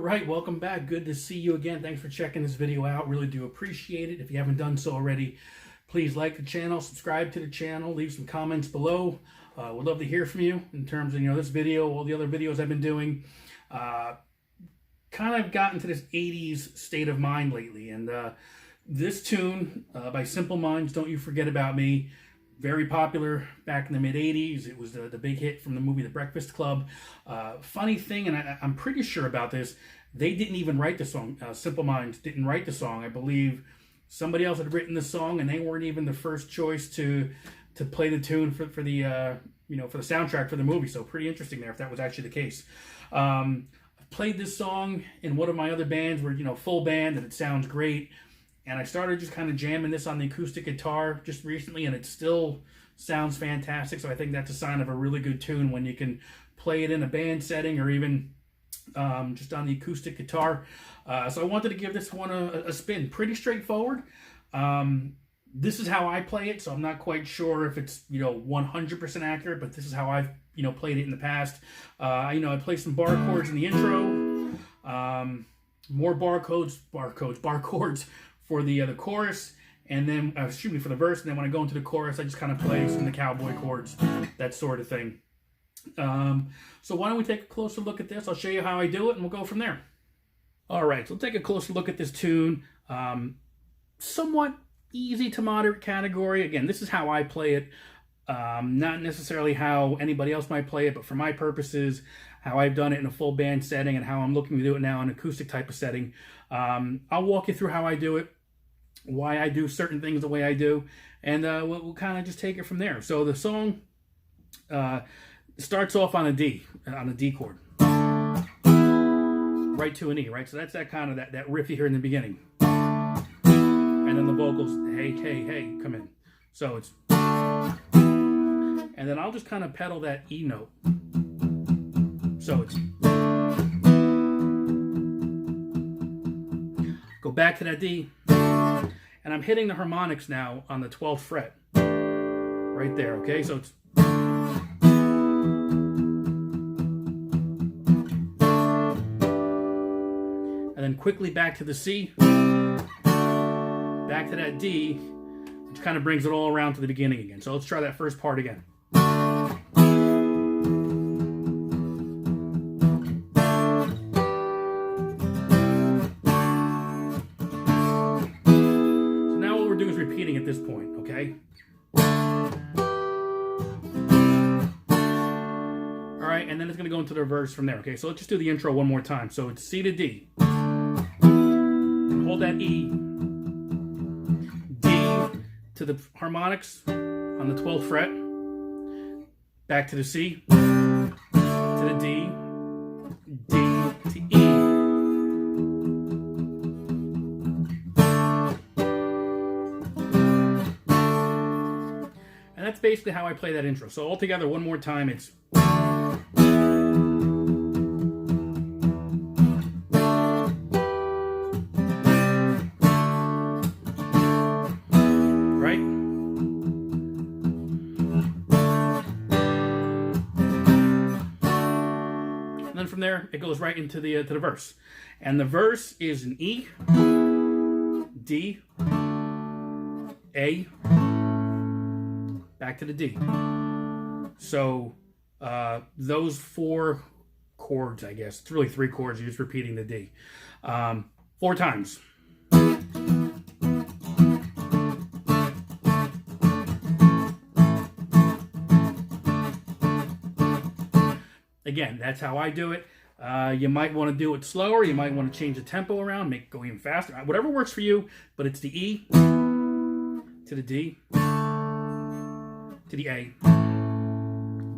right, welcome back. Good to see you again. Thanks for checking this video out. Really do appreciate it. If you haven't done so already, please like the channel, subscribe to the channel, leave some comments below. Would love to hear from you in terms of, this video, all the other videos I've been doing. Kind of got into this 80s state of mind lately, and this tune by Simple Minds, Don't You Forget About Me, very popular back in the mid-80s. It was the big hit from the movie The Breakfast Club. Funny thing, and I'm pretty sure about this, they didn't even write the song. Simple Minds didn't write the song. I believe somebody else had written the song, and they weren't even the first choice to play the tune for the for the soundtrack for the movie. So pretty interesting there if that was actually the case. I've played this song in one of my other bands where, full band, and it sounds great. And I started just kind of jamming this on the acoustic guitar just recently, and it still sounds fantastic. So I think that's a sign of a really good tune when you can play it in a band setting or even just on the acoustic guitar. So I wanted to give this one a spin. Pretty straightforward. This is how I play it, so I'm not quite sure if it's 100% accurate, but this is how I've played it in the past. I play some bar chords in the intro, more bar chords for the chorus, and then for the verse. And then when I go into the chorus, I just kind of play some of the cowboy chords, that sort of thing. So why don't we take a closer look at this? I'll show you how I do it, and we'll go from there. All right, so we'll take a closer look at this tune. Somewhat easy to moderate category. Again, this is how I play it. Not necessarily how anybody else might play it, but for my purposes, how I've done it in a full band setting and how I'm looking to do it now in an acoustic type of setting. I'll walk you through how I do it, why I do certain things the way I do, and we'll kind of just take it from there. So the song starts off on a D chord, right to an E, right? So that's that kind of that riff you hear in the beginning. And then the vocals, hey, hey, hey, come in. So it's, and then I'll just kind of pedal that E note. So it's, go back to that D, and I'm hitting the harmonics now on the 12th fret, right there, okay? So it's, and then quickly back to the C, back to that D, which kind of brings it all around to the beginning again. So let's try that first part again. Repeating at this point, okay? All right, and then it's going to go into the verse from there, okay? So let's just do the intro one more time. So it's C to D. Hold that E. D to the harmonics on the 12th fret. Back to the C. To the D. D to E. That's basically how I play that intro. So all together, one more time, it's... Right? And then from there, it goes right into the verse. And the verse is an E, D, A, back to the D. So those four chords, I guess. It's really three chords. You're just repeating the D. 4 times. Again, that's how I do it. You might want to do it slower. You might want to change the tempo around, make it go even faster. Whatever works for you, but it's the E to the D, to the A,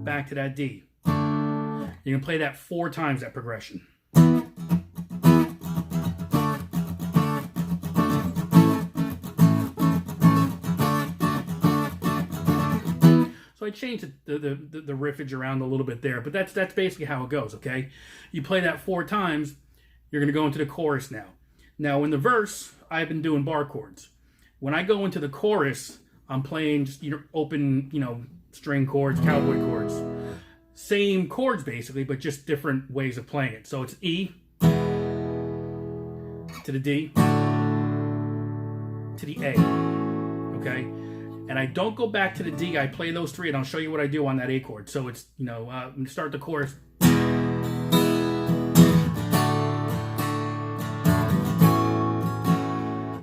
back to that D. You're going to play that 4 times, that progression. So I changed the riffage around a little bit there, but that's basically how it goes, okay? You play that 4 times, you're going to go into the chorus now. Now in the verse, I've been doing bar chords. When I go into the chorus, I'm playing just open, string chords, cowboy chords. Same chords basically, but just different ways of playing it. So it's E, to the D, to the A, okay? And I don't go back to the D, I play those three, and I'll show you what I do on that A chord. So it's, you know, start the chorus.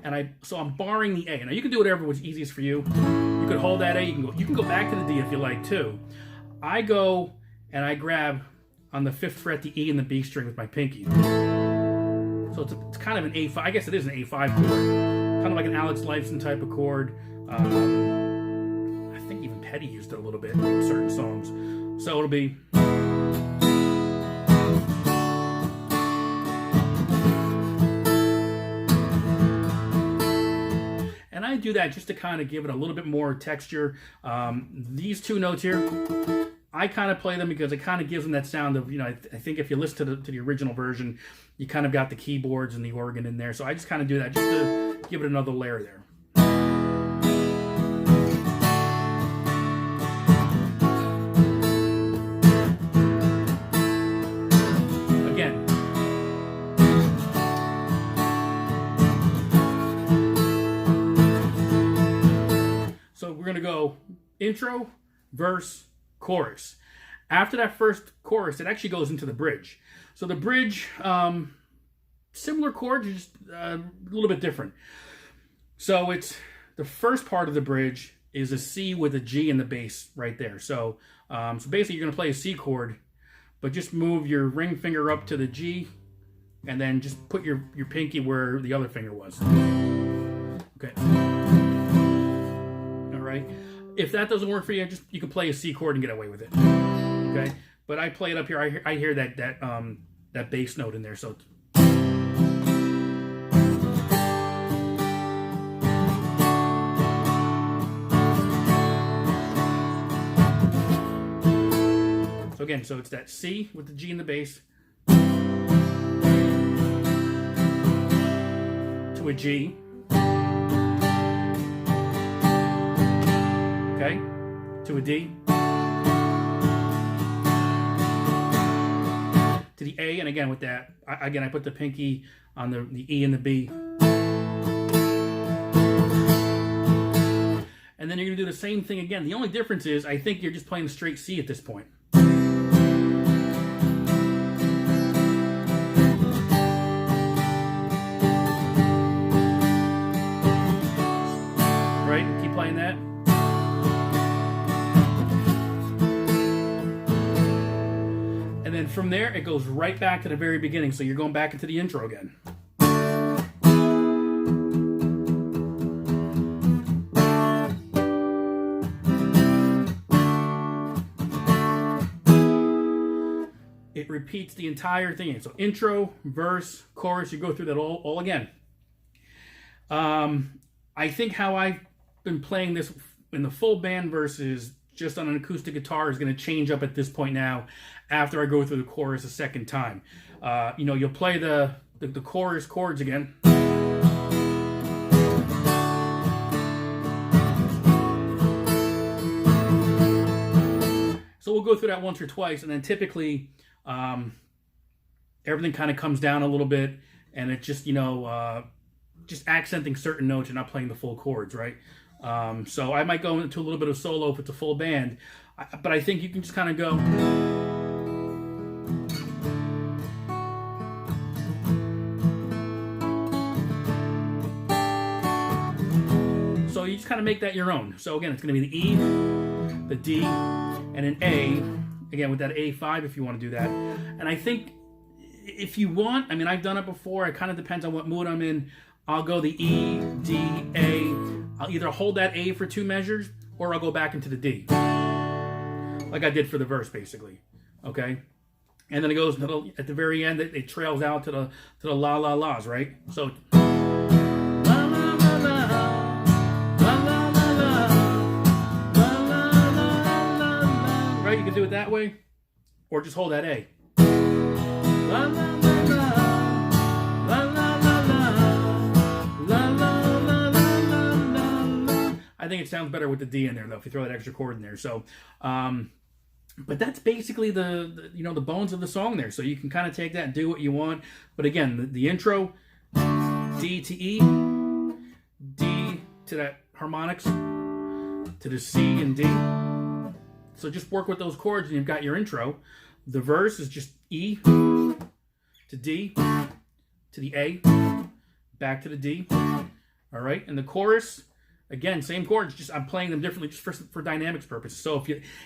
And so I'm barring the A. Now you can do whatever was easiest for you. You could hold that A, you can go back to the D if you like too. I go and I grab on the 5th fret the E and the B string with my pinky. So it's kind of an A5, I guess it is an A5 chord. Kind of like an Alex Lifeson type of chord. I think even Petty used it a little bit in certain songs. So it'll be... And I do that just to kind of give it a little bit more texture. These two notes here, I kind of play them because it kind of gives them that sound of, you know, I think if you listen to the original version, you kind of got the keyboards and the organ in there. So I just kind of do that just to give it another layer there. Again. So we're going to go intro, verse, chorus. After that first chorus, it actually goes into the bridge. So the bridge, similar chords, just a little bit different. So it's the first part of the bridge is a C with a G in the bass right there. So, so basically you're going to play a C chord, but just move your ring finger up to the G, and then just put your pinky where the other finger was. Okay. All right. If that doesn't work for you, you can play a C chord and get away with it. Okay, but I play it up here. I hear that bass note in there. So again, so it's that C with the G in the bass to a G. Okay, to a D, to the A, and again with that, I put the pinky on the E and the B. And then you're going to do the same thing again. The only difference is I think you're just playing the straight C at this point. Right? Keep playing that. And then from there, it goes right back to the very beginning. So you're going back into the intro again. It repeats the entire thing. So intro, verse, chorus, you go through that all again. I think how I've been playing this in the full band versus just on an acoustic guitar is going to change up at this point now after I go through the chorus a second time. You know, you'll play the chorus chords again. So we'll go through that once or twice, and then typically everything kind of comes down a little bit, and it's just, you know, just accenting certain notes and not playing the full chords, right? So I might go into a little bit of solo if it's a full band, but I think you can just kind of go. So you just kind of make that your own. So again, it's going to be the E, the D, and an A. Again, with that A5 if you want to do that. And I think if you want, I mean, I've done it before. It kind of depends on what mood I'm in. I'll go the E, D, A. I'll either hold that A for 2 measures, or I'll go back into the D. Like I did for the verse, basically. Okay? And then it goes at the very end, it trails out to the la la la's, right? So right, you can do it that way, or just hold that A. La la la la, la la la la, la la la la la. I think it sounds better with the D in there, though, if you throw that extra chord in there. So, but that's basically the you know, the bones of the song there. So you can kind of take that and do what you want. But again, the intro. D to E, D to that harmonics, to the C and D. So just work with those chords and you've got your intro. The verse is just E to D to the A, back to the D. All right, and the chorus, again, same chords, just I'm playing them differently just for dynamics purposes. So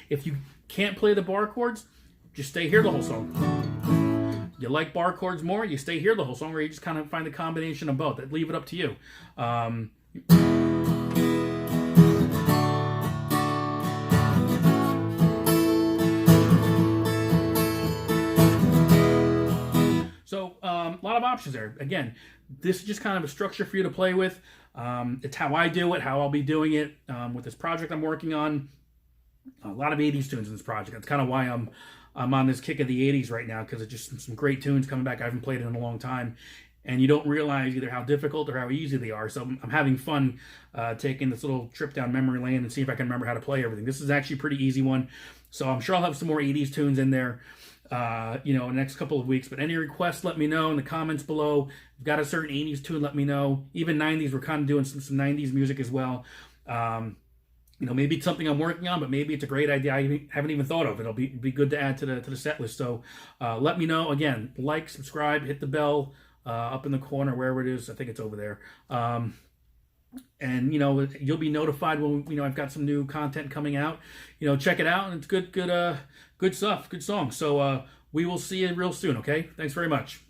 if you can't play the bar chords, just stay here the whole song. You like bar chords more, you stay here the whole song, or you just kind of find a combination of both. I'd leave it up to you. So a lot of options there. Again, this is just kind of a structure for you to play with. It's how I do it, how I'll be doing it with this project I'm working on. A lot of 80s tunes in this project. That's kind of why I'm on this kick of the 80s right now, because it's just some great tunes coming back. I haven't played it in a long time. And you don't realize either how difficult or how easy they are. So I'm having fun taking this little trip down memory lane and see if I can remember how to play everything. This is actually a pretty easy one. So I'm sure I'll have some more 80s tunes in there, in the next couple of weeks. But any requests, let me know in the comments below. If you've got a certain 80s tune, let me know. Even 90s, we're kind of doing some 90s music as well. Maybe it's something I'm working on, but maybe it's a great idea I haven't even thought of. It'll be good to add to the set list. So let me know. Again, like, subscribe, hit the bell up in the corner, wherever it is. I think it's over there. And you'll be notified when I've got some new content coming out. Check it out, and it's good stuff, good song. So we will see you real soon. Okay, thanks very much.